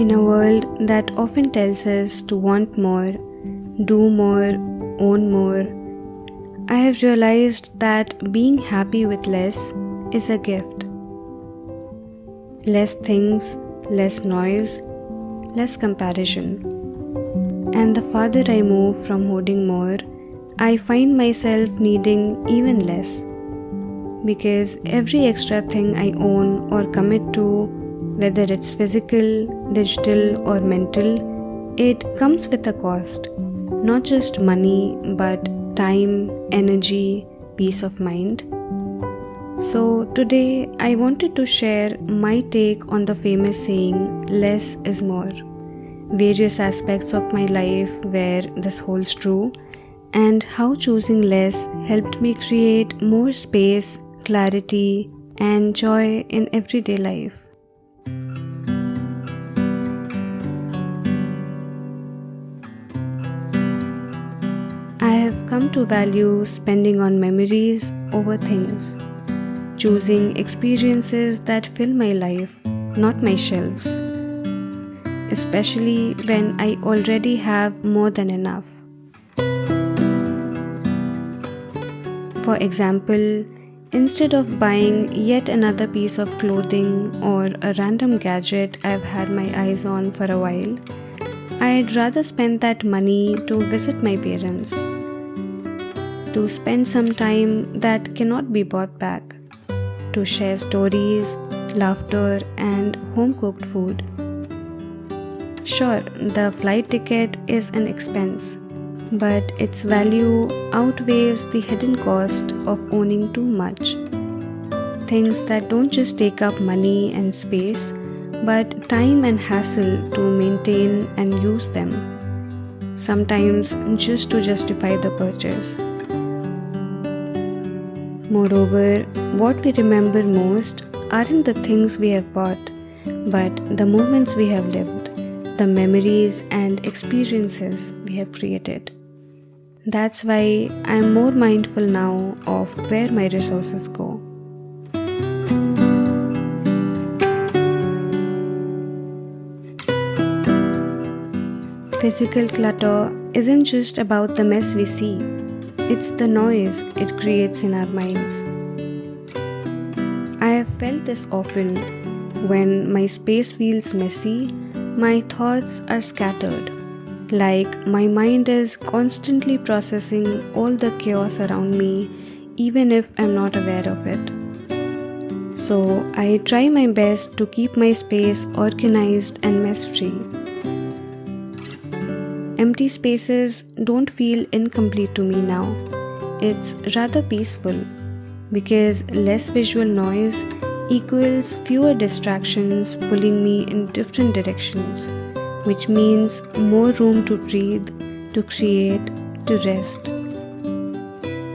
In a world that often tells us to want more, do more, own more, I have realized that being happy with less is a gift. Less things, less noise, less comparison. And the farther I move from hoarding more, I find myself needing even less. Because every extra thing I own or commit to, whether it's physical, digital, or mental, it comes with a cost. Not just money, but time, energy, peace of mind. So today I wanted to share my take on the famous saying, less is more. Various aspects of my life where this holds true, and how choosing less helped me create more space, clarity, and joy in everyday life. I have come to value spending on memories over things, choosing experiences that fill my life, not my shelves, especially when I already have more than enough. For example, instead of buying yet another piece of clothing or a random gadget I've had my eyes on for a while, I'd rather spend that money to visit my parents, to spend some time that cannot be bought back, to share stories, laughter, and home-cooked food. Sure, the flight ticket is an expense, but its value outweighs the hidden cost of owning too much. Things that don't just take up money and space, but time and hassle to maintain and use them, sometimes just to justify the purchase. Moreover, what we remember most aren't the things we have bought, but the moments we have lived, the memories and experiences we have created. That's why I'm more mindful now of where my resources go. Physical clutter isn't just about the mess we see, it's the noise it creates in our minds. I have felt this often. When my space feels messy, my thoughts are scattered, like my mind is constantly processing all the chaos around me, even if I'm not aware of it. So I try my best to keep my space organized and mess-free. Empty spaces don't feel incomplete to me now. It's rather peaceful, because less visual noise equals fewer distractions pulling me in different directions, which means more room to breathe, to create, to rest.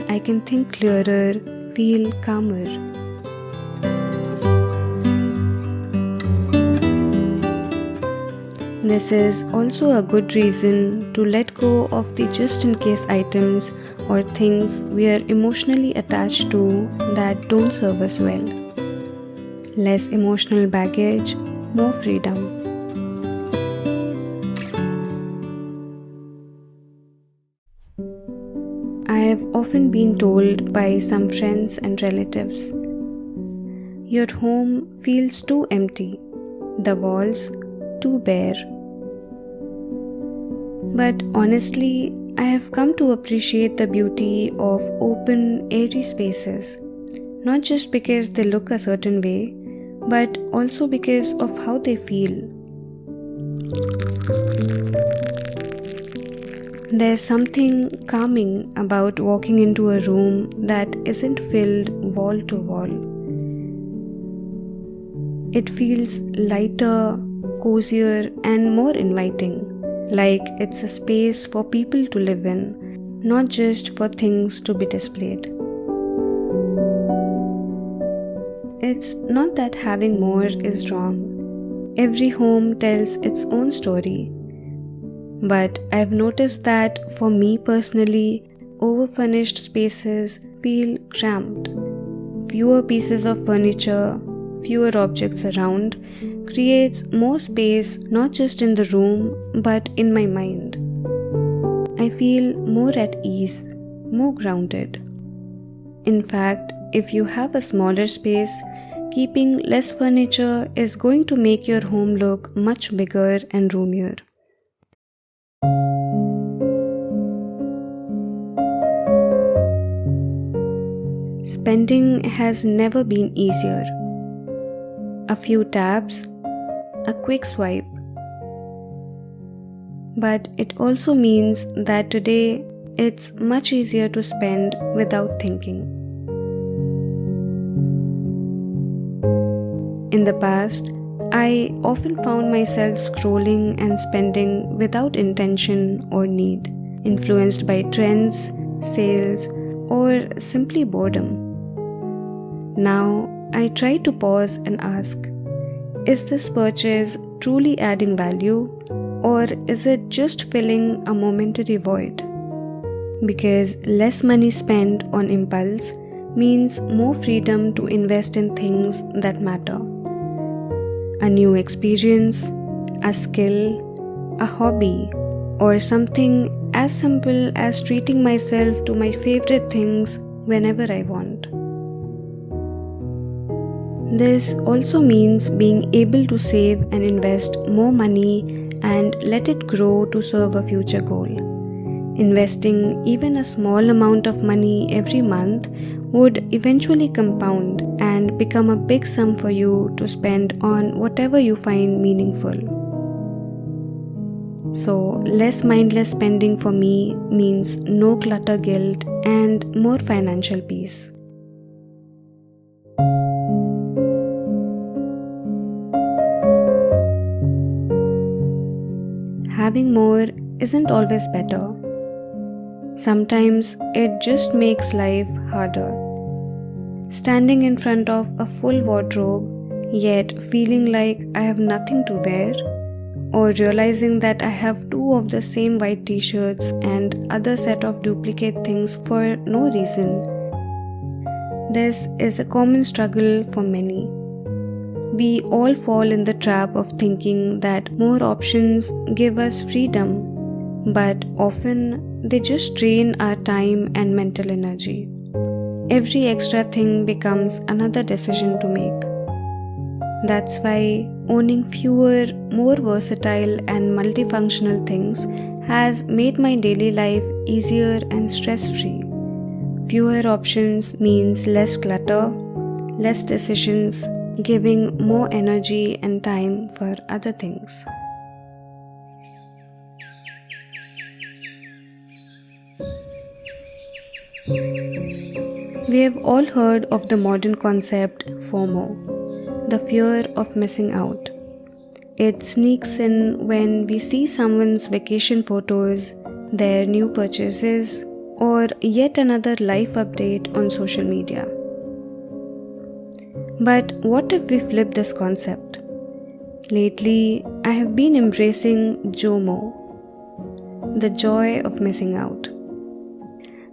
I can think clearer, feel calmer. This is also a good reason to let go of the just-in-case items or things we are emotionally attached to that don't serve us well. Less emotional baggage, more freedom. I have often been told by some friends and relatives, your home feels too empty, the walls too bare. But honestly, I have come to appreciate the beauty of open, airy spaces, not just because they look a certain way, but also because of how they feel. There's something calming about walking into a room that isn't filled wall to wall. It feels lighter, cozier, and more inviting. Like it's a space for people to live in, not just for things to be displayed. It's not that having more is wrong. Every home tells its own story. But I've noticed that for me personally, overfurnished spaces feel cramped. Fewer pieces of furniture, fewer objects around, creates more space not just in the room but in my mind. I feel more at ease, more grounded. In fact, if you have a smaller space, keeping less furniture is going to make your home look much bigger and roomier. Spending has never been easier. A few taps, a quick swipe. But it also means that today it's much easier to spend without thinking. In the past, I often found myself scrolling and spending without intention or need, influenced by trends, sales, or simply boredom. Now, I try to pause and ask, is this purchase truly adding value, or is it just filling a momentary void? Because less money spent on impulse means more freedom to invest in things that matter. A new experience, a skill, a hobby, or something as simple as treating myself to my favorite things whenever I want. This also means being able to save and invest more money and let it grow to serve a future goal. Investing even a small amount of money every month would eventually compound and become a big sum for you to spend on whatever you find meaningful. So, less mindless spending for me means no clutter guilt and more financial peace. Having more isn't always better. Sometimes it just makes life harder. Standing in front of a full wardrobe, yet feeling like I have nothing to wear, or realizing that I have 2 of the same white t-shirts and other set of duplicate things for no reason. This is a common struggle for many. We all fall in the trap of thinking that more options give us freedom, but often they just drain our time and mental energy. Every extra thing becomes another decision to make. That's why owning fewer, more versatile and multifunctional things has made my daily life easier and stress-free. Fewer options means less clutter, less decisions, giving more energy and time for other things. We have all heard of the modern concept FOMO, the fear of missing out. It sneaks in when we see someone's vacation photos, their new purchases, or yet another life update on social media. But what if we flip this concept? Lately, I have been embracing JOMO, the joy of missing out.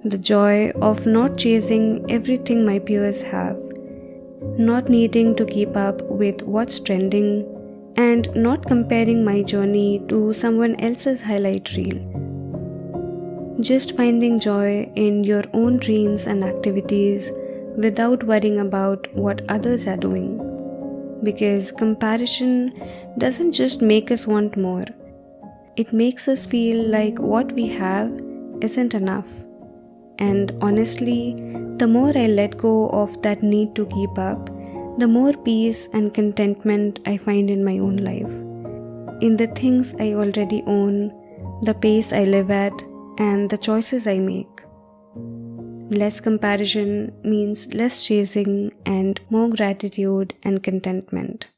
The joy of not chasing everything my peers have, not needing to keep up with what's trending, and not comparing my journey to someone else's highlight reel. Just finding joy in your own dreams and activities without worrying about what others are doing. Because comparison doesn't just make us want more, it makes us feel like what we have isn't enough. And honestly, the more I let go of that need to keep up, the more peace and contentment I find in my own life. In the things I already own, the pace I live at, and the choices I make. Less comparison means less chasing and more gratitude and contentment.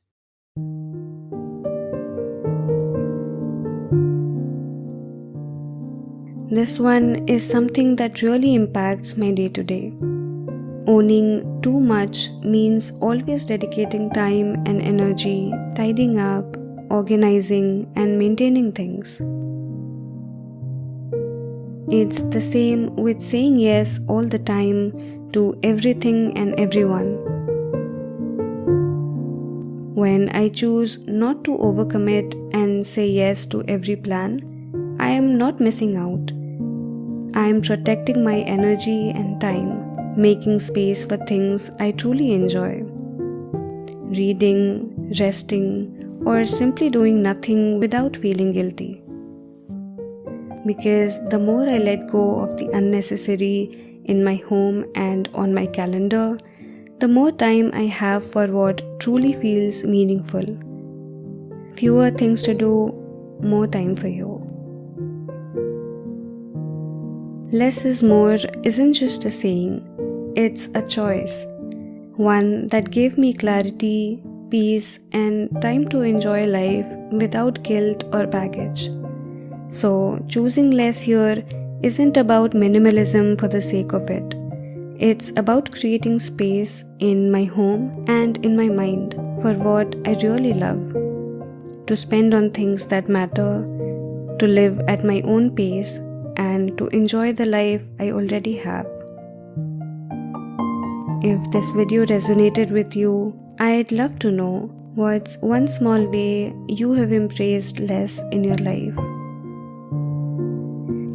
This one is something that really impacts my day-to-day. Owning too much means always dedicating time and energy, tidying up, organizing, and maintaining things. It's the same with saying yes all the time to everything and everyone. When I choose not to overcommit and say yes to every plan, I am not missing out. I am protecting my energy and time, making space for things I truly enjoy. Reading, resting, or simply doing nothing without feeling guilty. Because the more I let go of the unnecessary in my home and on my calendar, the more time I have for what truly feels meaningful. Fewer things to do, more time for you. Less is more isn't just a saying, it's a choice. One that gave me clarity, peace, and time to enjoy life without guilt or baggage. So, choosing less here isn't about minimalism for the sake of it. It's about creating space in my home and in my mind for what I really love. To spend on things that matter, to live at my own pace, and to enjoy the life I already have. If this video resonated with you, I'd love to know what's one small way you have embraced less in your life.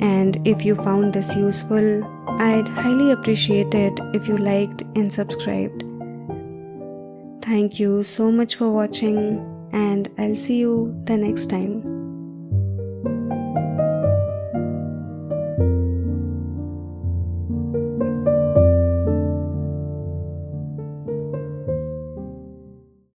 And if you found this useful, I'd highly appreciate it if you liked and subscribed. Thank you so much for watching, and I'll see you the next time.